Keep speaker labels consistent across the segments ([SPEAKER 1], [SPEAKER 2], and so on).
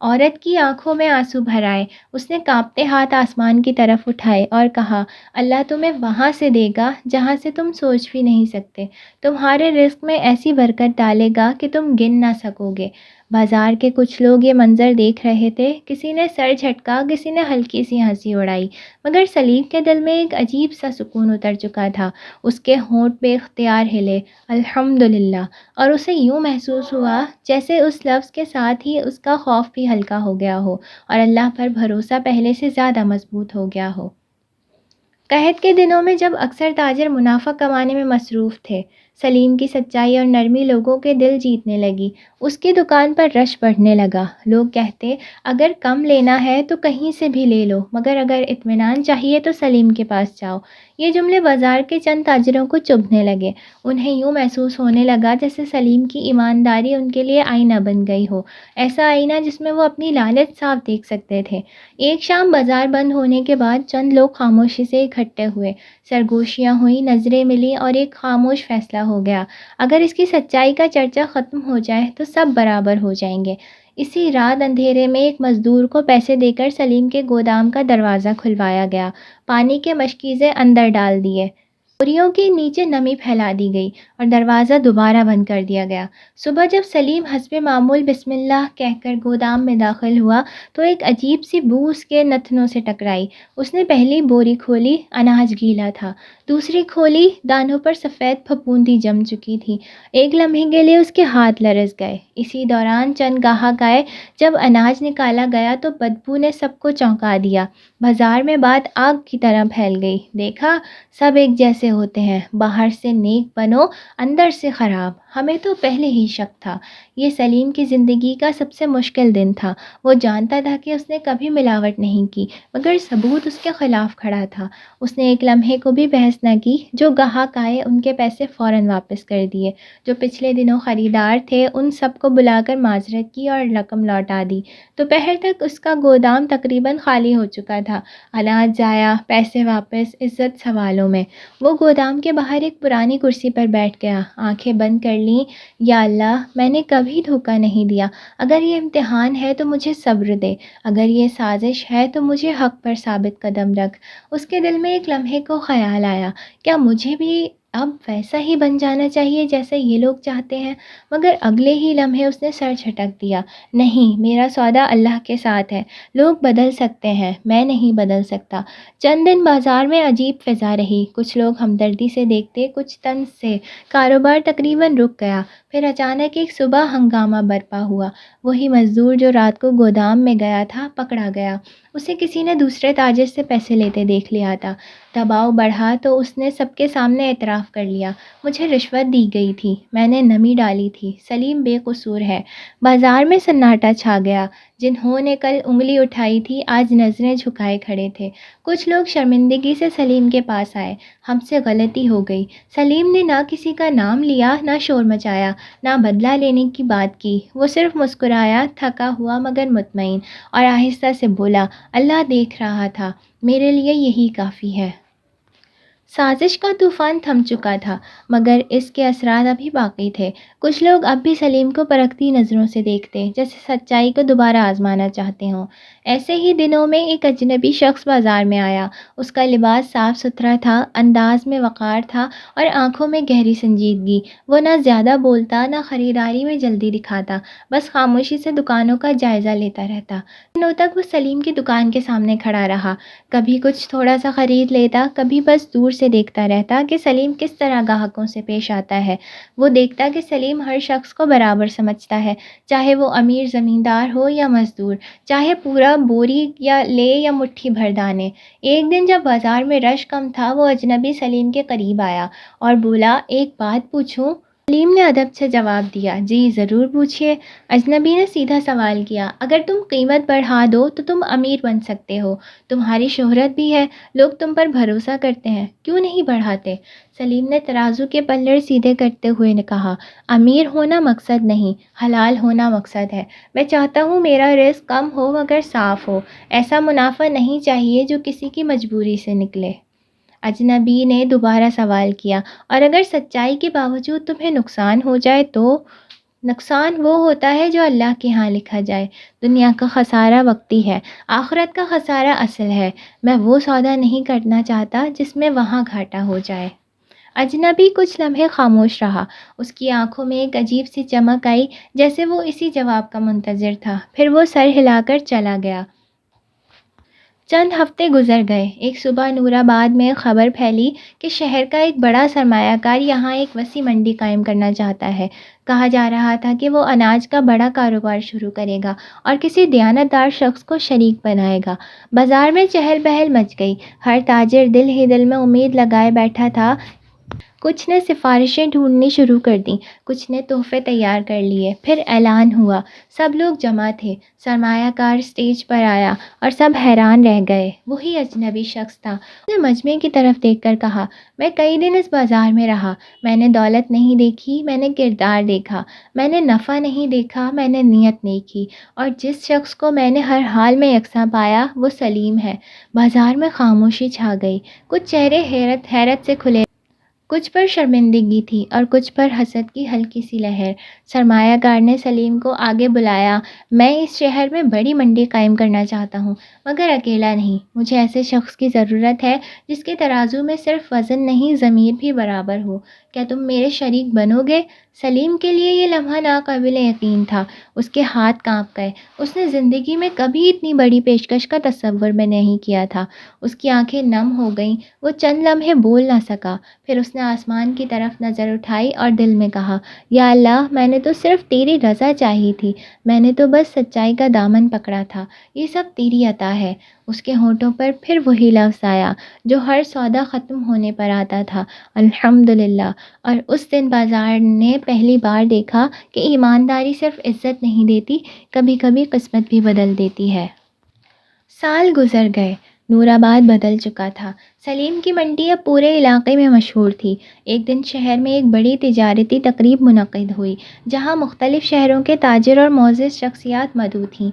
[SPEAKER 1] عورت کی آنکھوں میں آنسو بھر آئے۔ اس نے کانپتے ہاتھ آسمان کی طرف اٹھائے اور کہا، اللہ تمہیں وہاں سے دے گا جہاں سے تم سوچ بھی نہیں سکتے۔ تمہارے رزق میں ایسی برکت ڈالے گا کہ تم گن نہ سکو گے۔ بازار کے کچھ لوگ یہ منظر دیکھ رہے تھے۔ کسی نے سر جھٹکا، کسی نے ہلکی سی ہنسی اڑائی، مگر سلیم کے دل میں ایک عجیب سا سکون اتر چکا تھا۔ اس کے ہونٹ بے اختیار ہلے، الحمدللہ، اور اسے یوں محسوس ہوا جیسے اس لفظ کے ساتھ ہی اس کا خوف بھی ہلکا ہو گیا ہو اور اللہ پر بھروسہ پہلے سے زیادہ مضبوط ہو گیا ہو۔ قحط کے دنوں میں جب اکثر تاجر منافع کمانے میں مصروف تھے، سلیم کی سچائی اور نرمی لوگوں کے دل جیتنے لگی۔ اس کی دکان پر رش بڑھنے لگا۔ لوگ کہتے، اگر کم لینا ہے تو کہیں سے بھی لے لو، مگر اگر اطمینان چاہیے تو سلیم کے پاس جاؤ۔ یہ جملے بازار کے چند تاجروں کو چبھنے لگے۔ انہیں یوں محسوس ہونے لگا جیسے سلیم کی ایمانداری ان کے لیے آئینہ بن گئی ہو، ایسا آئینہ جس میں وہ اپنی لالچ صاف دیکھ سکتے تھے۔ ایک شام بازار بند ہونے کے بعد چند لوگ خاموشی سے اکٹھے ہوئے، سرگوشیاں ہوئیں، نظریں ملیں اور ایک خاموش فیصلہ ہو گیا، اگر اس کی سچائی کا چرچا ختم ہو جائے تو سب برابر ہو جائیں گے۔ اسی رات اندھیرے میں ایک مزدور کو پیسے دے کر سلیم کے گودام کا دروازہ کھلوایا گیا، پانی کے مشکیزیں اندر ڈال دیے، بوریوں کے نیچے نمی پھیلا دی گئی اور دروازہ دوبارہ بند کر دیا گیا۔ صبح جب سلیم حسب معمول بسم اللہ کہہ کر گودام میں داخل ہوا تو ایک عجیب سی بو اس کے نتنوں سے ٹکرائی۔ اس نے پہلی بوری کھولی، اناج گیلا تھا۔ دوسری کھولی، دانوں پر سفید پھپھوندی جم چکی تھی۔ ایک لمحے کے لیے اس کے ہاتھ لرز گئے۔ اسی دوران چند گاہک آئے۔ جب اناج نکالا گیا تو بدبو نے سب کو چونکا دیا۔ بازار میں بات آگ کی طرح پھیل گئی، دیکھا، سب ایک جیسے ہوتے ہیں، باہر سے نیک بنو، اندر سے خراب۔ ہمیں تو پہلے ہی شک تھا۔ یہ سلیم کی زندگی کا سب سے مشکل دن تھا۔ وہ جانتا تھا کہ اس نے کبھی ملاوٹ نہیں کی، مگر ثبوت اس کے خلاف کھڑا تھا۔ اس نے ایک لمحے کو بھی بحث نہ کی۔ جو گاہک آئے ان کے پیسے فوراً واپس کر دیے۔ جو پچھلے دنوں خریدار تھے ان سب کو بلا کر معذرت کی اور رقم لوٹا دی۔ دوپہر تک اس کا گودام تقریباً خالی ہو چکا تھا۔ اناج ضائع، پیسے واپس، عزت سوالوں میں۔ وہ گودام کے باہر ایک پرانی کرسی پر بیٹھ گیا، آنکھیں بند کر لیں۔ یا اللہ، میں نے کبھی دھوکہ نہیں دیا۔ اگر یہ امتحان ہے تو مجھے صبر دے، اگر یہ سازش ہے تو مجھے حق پر ثابت قدم رکھ۔ اس کے دل میں ایک لمحے کو خیال آیا، کیا مجھے بھی اب ویسا ہی بن جانا چاہیے جیسے یہ لوگ چاہتے ہیں؟ مگر اگلے ہی لمحے اس نے سر جھٹک دیا، نہیں، میرا سودا اللہ کے ساتھ ہے۔ لوگ بدل سکتے ہیں، میں نہیں بدل سکتا۔ چند دن بازار میں عجیب فضا رہی، کچھ لوگ ہمدردی سے دیکھتے، کچھ طنز سے۔ کاروبار تقریباً رک گیا۔ پھر اچانک ایک صبح ہنگامہ برپا ہوا۔ وہی مزدور جو رات کو گودام میں گیا تھا پکڑا گیا۔ اسے کسی نے دوسرے تاجر سے پیسے لیتے دیکھ لیا تھا۔ دباؤ بڑھا تو اس نے سب کے سامنے اعتراف کر لیا، مجھے رشوت دی گئی تھی، میں نے نمی ڈالی تھی، سلیم بے قصور ہے۔ بازار میں سناٹا چھا گیا۔ جنہوں نے کل انگلی اٹھائی تھی آج نظریں جھکائے کھڑے تھے۔ کچھ لوگ شرمندگی سے سلیم کے پاس آئے، ہم سے غلطی ہو گئی۔ سلیم نے نہ کسی کا نام لیا، نہ شور مچایا، نہ بدلہ لینے کی بات کی۔ وہ صرف مسکرایا، تھکا ہوا مگر مطمئن، اور آہستہ سے بولا، اللہ دیکھ رہا تھا، میرے لیے یہی کافی ہے۔ سازش کا طوفان تھم چکا تھا، مگر اس کے اثرات ابھی باقی تھے۔ کچھ لوگ اب بھی سلیم کو پرکھتی نظروں سے دیکھتے، جیسے سچائی کو دوبارہ آزمانا چاہتے ہوں۔ ایسے ہی دنوں میں ایک اجنبی شخص بازار میں آیا۔ اس کا لباس صاف ستھرا تھا، انداز میں وقار تھا اور آنکھوں میں گہری سنجیدگی۔ وہ نہ زیادہ بولتا، نہ خریداری میں جلدی دکھاتا، بس خاموشی سے دکانوں کا جائزہ لیتا رہتا۔ دنوں تک وہ سلیم کی دکان کے سامنے کھڑا رہا، کبھی کچھ تھوڑا سا خرید لیتا، کبھی بس دور سے دیکھتا رہتا کہ سلیم کس طرح گاہکوں سے پیش آتا ہے۔ وہ دیکھتا کہ سلیم ہر شخص کو برابر سمجھتا ہے، چاہے وہ امیر زمیندار ہو یا مزدور، چاہے پورا بوری یا لے یا مٹھی بھر دانے۔ ایک دن جب بازار میں رش کم تھا، وہ اجنبی سلیم کے قریب آیا اور بولا، ایک بات پوچھوں؟ سلیم نے ادب سے جواب دیا، جی ضرور پوچھیے۔ اجنبی نے سیدھا سوال کیا، اگر تم قیمت بڑھا دو تو تم امیر بن سکتے ہو، تمہاری شہرت بھی ہے، لوگ تم پر بھروسہ کرتے ہیں، کیوں نہیں بڑھاتے؟ سلیم نے ترازو کے پلڑ سیدھے کرتے ہوئے نے کہا، امیر ہونا مقصد نہیں، حلال ہونا مقصد ہے۔ میں چاہتا ہوں میرا رزق کم ہو مگر صاف ہو، ایسا منافع نہیں چاہیے جو کسی کی مجبوری سے نکلے۔ اجنبی نے دوبارہ سوال کیا، اور اگر سچائی کے باوجود تمہیں نقصان ہو جائے تو؟ نقصان وہ ہوتا ہے جو اللہ کے ہاں لکھا جائے۔ دنیا کا خسارہ وقتی ہے، آخرت کا خسارہ اصل ہے۔ میں وہ سودا نہیں کرنا چاہتا جس میں وہاں گھاٹا ہو جائے۔ اجنبی کچھ لمحے خاموش رہا۔ اس کی آنکھوں میں ایک عجیب سی چمک آئی، جیسے وہ اسی جواب کا منتظر تھا۔ پھر وہ سر ہلا کر چلا گیا۔ چند ہفتے گزر گئے۔ ایک صبح نور آباد میں خبر پھیلی کہ شہر کا ایک بڑا سرمایہ کار یہاں ایک وسیع منڈی قائم کرنا چاہتا ہے۔ کہا جا رہا تھا کہ وہ اناج کا بڑا کاروبار شروع کرے گا اور کسی دیانتدار شخص کو شریک بنائے گا۔ بازار میں چہل پہل مچ گئی۔ ہر تاجر دل ہی دل میں امید لگائے بیٹھا تھا۔ کچھ نے سفارشیں ڈھونڈنی شروع کر دیں، کچھ نے تحفے تیار کر لیے۔ پھر اعلان ہوا، سب لوگ جمع تھے۔ سرمایہ کار اسٹیج پر آیا اور سب حیران رہ گئے۔ وہی اجنبی شخص تھا۔ اس نے مجمع کی طرف دیکھ کر کہا، میں کئی دن اس بازار میں رہا۔ میں نے دولت نہیں دیکھی، میں نے کردار دیکھا۔ میں نے نفع نہیں دیکھا، میں نے نیت دیکھی۔ اور جس شخص کو میں نے ہر حال میں یکساں پایا وہ سلیم ہے۔ بازار میں خاموشی چھا گئی۔ کچھ چہرے حیرت سے کھلے، کچھ پر شرمندگی تھی اور کچھ پر حسد کی ہلکی سی لہر۔ سرمایہ کار نے سلیم کو آگے بلایا۔ میں اس شہر میں بڑی منڈی قائم کرنا چاہتا ہوں، مگر اکیلا نہیں۔ مجھے ایسے شخص کی ضرورت ہے جس کے ترازو میں صرف وزن نہیں، ضمیر بھی برابر ہو۔ کیا تم میرے شریک بنو گے؟ سلیم کے لیے یہ لمحہ ناقابل یقین تھا۔ اس کے ہاتھ کانپ گئے۔ اس نے زندگی میں کبھی اتنی بڑی پیشکش کا تصور بھی نہیں کیا تھا۔ اس کی آنکھیں نم ہو گئیں۔ وہ چند لمحے بول نہ سکا۔ پھر اس نے آسمان کی طرف نظر اٹھائی اور دل میں کہا، یا اللہ، میں نے تو صرف تیری رضا چاہی تھی۔ میں نے تو بس سچائی کا دامن پکڑا تھا۔ یہ سب تیری عطا ہے۔ اس کے ہونٹوں پر پھر وہی لفظ آیا جو ہر سودا ختم ہونے پر آتا تھا، الحمدللہ۔ اور اس دن بازار نے پہلی بار دیکھا کہ ایمانداری صرف عزت نہیں دیتی، کبھی کبھی قسمت بھی بدل دیتی ہے۔ سال گزر گئے۔ نور آباد بدل چکا تھا۔ سلیم کی منڈی اب پورے علاقے میں مشہور تھی۔ ایک دن شہر میں ایک بڑی تجارتی تقریب منعقد ہوئی، جہاں مختلف شہروں کے تاجر اور معزز شخصیات مدعو تھیں۔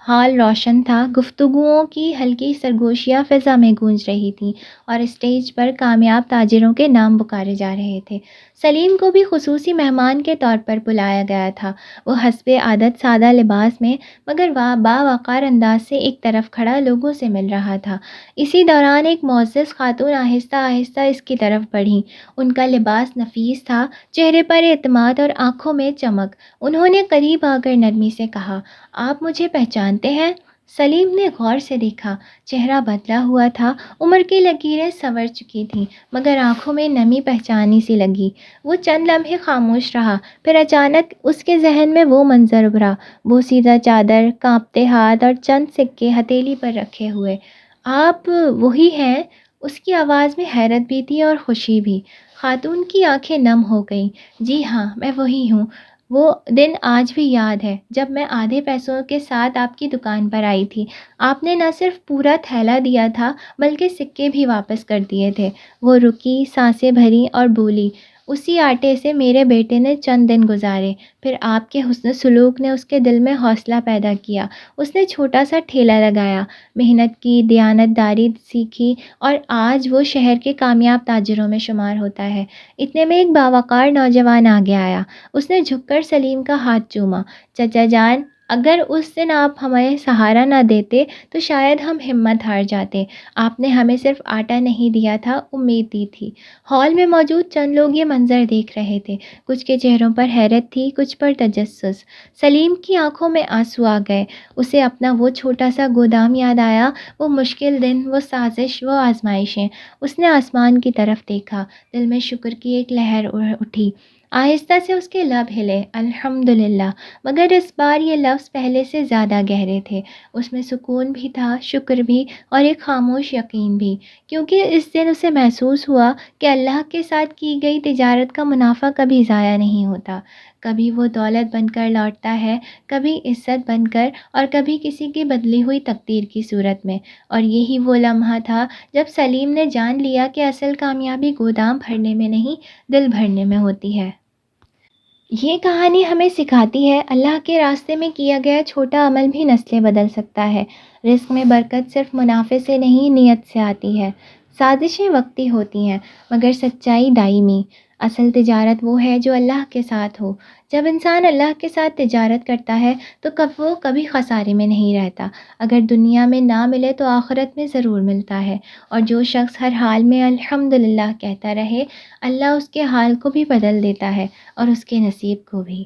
[SPEAKER 1] ہال روشن تھا، گفتگوؤں کی ہلکی سرگوشیاں فضا میں گونج رہی تھیں اور اسٹیج پر کامیاب تاجروں کے نام پکارے جا رہے تھے۔ سلیم کو بھی خصوصی مہمان کے طور پر بلایا گیا تھا۔ وہ حسب عادت سادہ لباس میں مگر باوقار انداز سے ایک طرف کھڑا لوگوں سے مل رہا تھا۔ اسی دوران ایک معزز خاتون آہستہ آہستہ اس کی طرف بڑھی۔ ان کا لباس نفیس تھا، چہرے پر اعتماد اور آنکھوں میں چمک۔ انہوں نے قریب آ کر نرمی سے کہا، آپ مجھے پہچانتے ہیں؟ سلیم نے غور سے دیکھا۔ چہرہ بدلا ہوا تھا، عمر کی لکیریں سنور چکی تھیں، مگر آنکھوں میں نمی پہچانی سی لگی۔ وہ چند لمحے خاموش رہا، پھر اچانک اس کے ذہن میں وہ منظر ابھرا، وہ سیدھا چادر، کانپتے ہاتھ اور چند سکے ہتھیلی پر رکھے ہوئے۔ آپ وہی ہیں؟ اس کی آواز میں حیرت بھی تھی اور خوشی بھی۔ خاتون کی آنکھیں نم ہو گئیں۔ جی ہاں، میں وہی ہوں۔ وہ دن آج بھی یاد ہے جب میں آدھے پیسوں کے ساتھ آپ کی دکان پر آئی تھی۔ آپ نے نہ صرف پورا تھیلا دیا تھا بلکہ سکے بھی واپس کر دیے تھے۔ وہ رکی، سانسیں بھری اور بولی، اسی آٹے سے میرے بیٹے نے چند دن گزارے۔ پھر آپ کے حسن سلوک نے اس کے دل میں حوصلہ پیدا کیا۔ اس نے چھوٹا سا ٹھیلا لگایا، محنت کی، دیانت داری سیکھی اور آج وہ شہر کے کامیاب تاجروں میں شمار ہوتا ہے۔ اتنے میں ایک باوقار نوجوان آگے آیا۔ اس نے جھک کر سلیم کا ہاتھ چوما۔ چچا جان، اگر اس دن آپ ہمیں سہارا نہ دیتے تو شاید ہم ہمت ہار جاتے۔ آپ نے ہمیں صرف آٹا نہیں دیا تھا، امید دی تھی۔ ہال میں موجود چند لوگ یہ منظر دیکھ رہے تھے۔ کچھ کے چہروں پر حیرت تھی، کچھ پر تجسس۔ سلیم کی آنکھوں میں آنسو آ گئے۔ اسے اپنا وہ چھوٹا سا گودام یاد آیا، وہ مشکل دن، وہ سازش، وہ آزمائشیں۔ اس نے آسمان کی طرف دیکھا، دل میں شکر کی ایک لہر اٹھی۔ آہستہ سے اس کے لب ہلے، الحمدللہ، مگر اس بار یہ لفظ پہلے سے زیادہ گہرے تھے۔ اس میں سکون بھی تھا، شکر بھی، اور ایک خاموش یقین بھی، کیونکہ اس دن اسے محسوس ہوا کہ اللہ کے ساتھ کی گئی تجارت کا منافع کبھی ضائع نہیں ہوتا۔ کبھی وہ دولت بن کر لوٹتا ہے، کبھی عزت بن کر، اور کبھی کسی کی بدلی ہوئی تقدیر کی صورت میں۔ اور یہی وہ لمحہ تھا جب سلیم نے جان لیا کہ اصل کامیابی گودام بھرنے میں نہیں، دل بھرنے میں ہوتی ہے۔ یہ کہانی ہمیں سکھاتی ہے، اللہ کے راستے میں کیا گیا چھوٹا عمل بھی نسلیں بدل سکتا ہے۔ رزق میں برکت صرف منافع سے نہیں، نیت سے آتی ہے۔ سازشیں وقتی ہوتی ہیں مگر سچائی دائمی۔ اصل تجارت وہ ہے جو اللہ کے ساتھ ہو۔ جب انسان اللہ کے ساتھ تجارت کرتا ہے تو وہ کبھی خسارے میں نہیں رہتا۔ اگر دنیا میں نہ ملے تو آخرت میں ضرور ملتا ہے، اور جو شخص ہر حال میں الحمدللہ کہتا رہے، اللہ اس کے حال کو بھی بدل دیتا ہے اور اس کے نصیب کو بھی۔